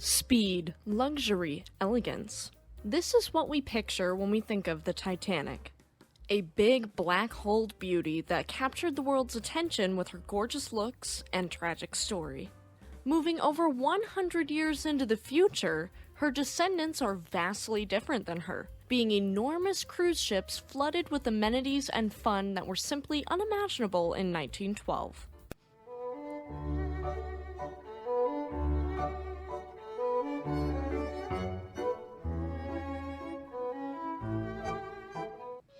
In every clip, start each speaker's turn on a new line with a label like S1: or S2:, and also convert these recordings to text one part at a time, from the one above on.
S1: Speed, luxury, elegance. This is what we picture when we think of the Titanic. A big black-holed beauty that captured the world's attention with her gorgeous looks and tragic story. Moving over 100 years into the future, her descendants are vastly different than her, being enormous cruise ships flooded with amenities and fun that were simply unimaginable in 1912.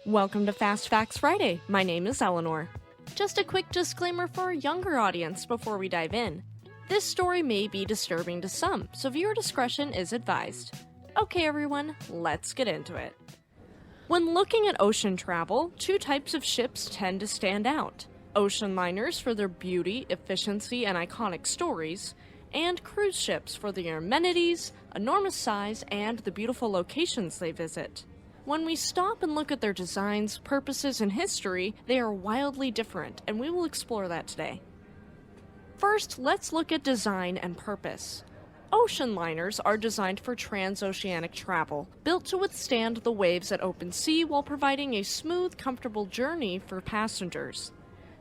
S1: Welcome to Fast Facts Friday. My name is Eleanor. Just a quick disclaimer for a younger audience before we dive in. This story may be disturbing to some, so viewer discretion is advised. Okay everyone, let's get into it. When looking at ocean travel, two types of ships tend to stand out. Ocean liners for their beauty, efficiency, and iconic stories, and cruise ships for their amenities, enormous size, and the beautiful locations they visit. When we stop and look at their designs, purposes, and history, they are wildly different, and we will explore that today. First, let's look at design and purpose. Ocean liners are designed for transoceanic travel, built to withstand the waves at open sea while providing a smooth, comfortable journey for passengers.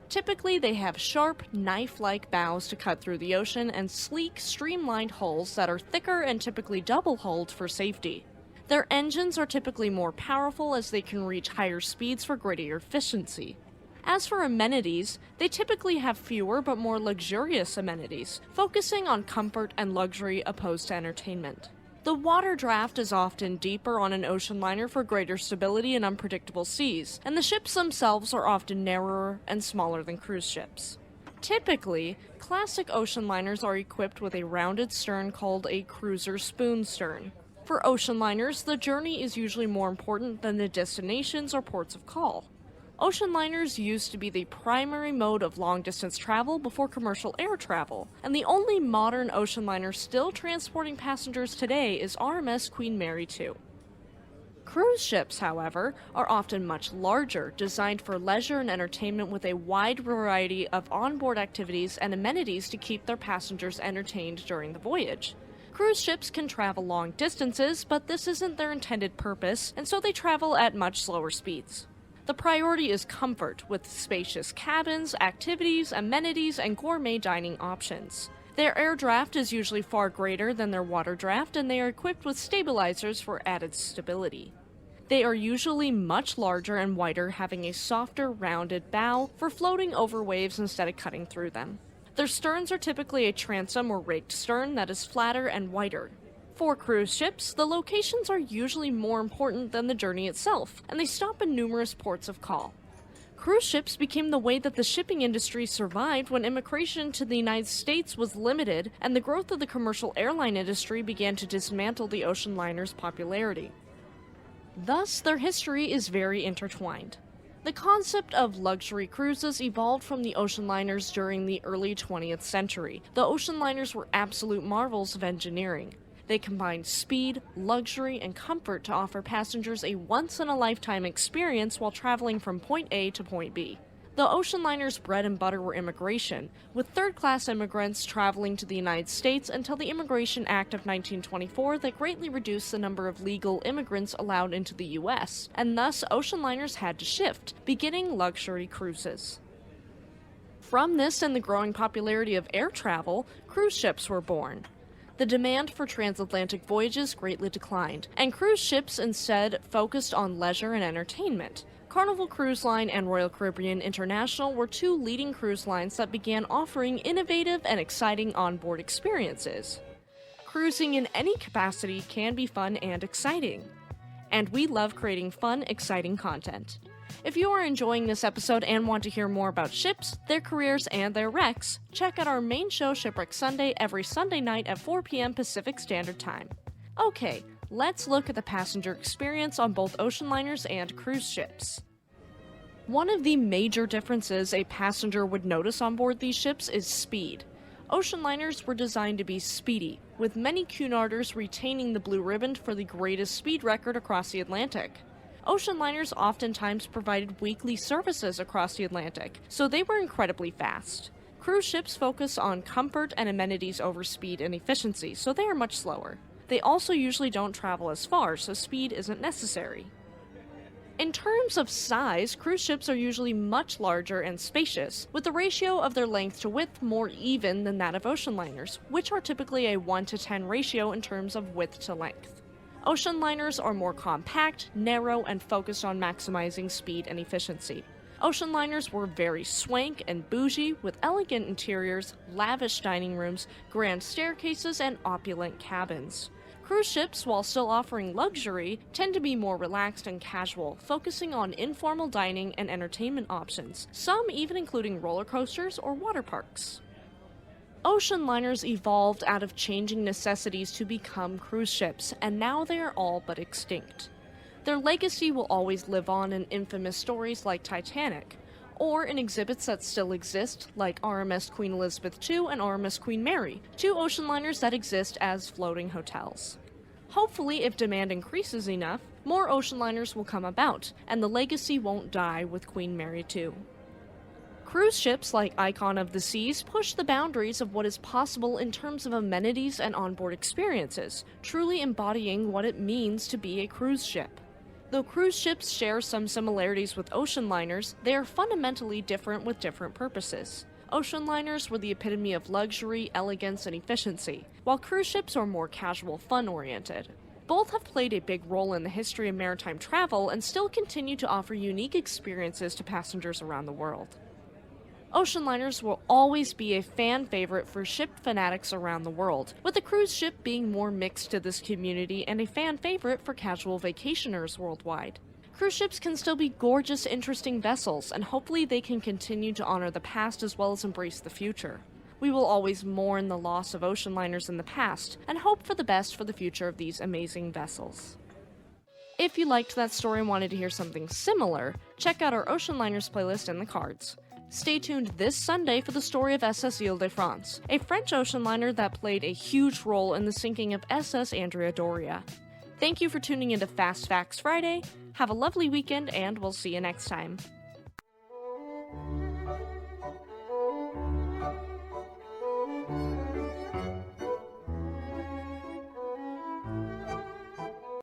S1: Typically, they have sharp, knife-like bows to cut through the ocean and sleek, streamlined hulls that are thicker and typically double-hulled for safety. Their engines are typically more powerful as they can reach higher speeds for greater efficiency. As for amenities, they typically have fewer but more luxurious amenities, focusing on comfort and luxury opposed to entertainment. The water draft is often deeper on an ocean liner for greater stability in unpredictable seas, and the ships themselves are often narrower and smaller than cruise ships. Typically, classic ocean liners are equipped with a rounded stern called a cruiser spoon stern. For ocean liners, the journey is usually more important than the destinations or ports of call. Ocean liners used to be the primary mode of long-distance travel before commercial air travel, and the only modern ocean liner still transporting passengers today is RMS Queen Mary II. Cruise ships, however, are often much larger, designed for leisure and entertainment with a wide variety of onboard activities and amenities to keep their passengers entertained during the voyage. Cruise ships can travel long distances, but this isn't their intended purpose, and so they travel at much slower speeds. The priority is comfort, with spacious cabins, activities, amenities, and gourmet dining options. Their air draft is usually far greater than their water draft, and they are equipped with stabilizers for added stability. They are usually much larger and wider, having a softer, rounded bow for floating over waves instead of cutting through them. Their sterns are typically a transom or raked stern that is flatter and wider. For cruise ships, the locations are usually more important than the journey itself, and they stop in numerous ports of call. Cruise ships became the way that the shipping industry survived when immigration to the United States was limited and the growth of the commercial airline industry began to dismantle the ocean liners' popularity. Thus, their history is very intertwined. The concept of luxury cruises evolved from the ocean liners during the early 20th century. The ocean liners were absolute marvels of engineering. They combined speed, luxury, and comfort to offer passengers a once-in-a-lifetime experience while traveling from point A to point B. The ocean liners' bread and butter were immigration, with third-class immigrants traveling to the United States until the Immigration Act of 1924 that greatly reduced the number of legal immigrants allowed into the U.S., and thus ocean liners had to shift, beginning luxury cruises. From this and the growing popularity of air travel, cruise ships were born. The demand for transatlantic voyages greatly declined, and cruise ships instead focused on leisure and entertainment. Carnival Cruise Line and Royal Caribbean International were two leading cruise lines that began offering innovative and exciting onboard experiences. Cruising in any capacity can be fun and exciting, and we love creating fun, exciting content. If you are enjoying this episode and want to hear more about ships, their careers, and their wrecks, check out our main show Shipwreck Sunday every Sunday night at 4 p.m. Pacific Standard Time. Okay, let's look at the passenger experience on both ocean liners and cruise ships. One of the major differences a passenger would notice on board these ships is speed. Ocean liners were designed to be speedy, with many Cunarders retaining the blue ribbon for the greatest speed record across the Atlantic. Ocean liners oftentimes provided weekly services across the Atlantic, so they were incredibly fast. Cruise ships focus on comfort and amenities over speed and efficiency, so they are much slower. They also usually don't travel as far, so speed isn't necessary. In terms of size, cruise ships are usually much larger and spacious, with the ratio of their length to width more even than that of ocean liners, which are typically a 1:10 ratio in terms of width to length. Ocean liners are more compact, narrow, and focused on maximizing speed and efficiency. Ocean liners were very swank and bougie, with elegant interiors, lavish dining rooms, grand staircases, and opulent cabins. Cruise ships, while still offering luxury, tend to be more relaxed and casual, focusing on informal dining and entertainment options, some even including roller coasters or water parks. Ocean liners evolved out of changing necessities to become cruise ships, and now they are all but extinct. Their legacy will always live on in infamous stories like Titanic, or in exhibits that still exist, like RMS Queen Elizabeth II and RMS Queen Mary, two ocean liners that exist as floating hotels. Hopefully, if demand increases enough, more ocean liners will come about, and the legacy won't die with Queen Mary II. Cruise ships like Icon of the Seas push the boundaries of what is possible in terms of amenities and onboard experiences, truly embodying what it means to be a cruise ship. Though cruise ships share some similarities with ocean liners, they are fundamentally different with different purposes. Ocean liners were the epitome of luxury, elegance, and efficiency, while cruise ships are more casual, fun-oriented. Both have played a big role in the history of maritime travel and still continue to offer unique experiences to passengers around the world. Ocean liners will always be a fan favorite for ship fanatics around the world, with the cruise ship being more mixed to this community and a fan favorite for casual vacationers worldwide. Cruise ships can still be gorgeous, interesting vessels, and hopefully they can continue to honor the past as well as embrace the future. We will always mourn the loss of ocean liners in the past, and hope for the best for the future of these amazing vessels. If you liked that story and wanted to hear something similar, check out our ocean liners playlist in the cards. Stay tuned this Sunday for the story of SS Ile-de-France, a French ocean liner that played a huge role in the sinking of SS Andrea Doria. Thank you for tuning into Fast Facts Friday. Have a lovely weekend, and we'll see you next time.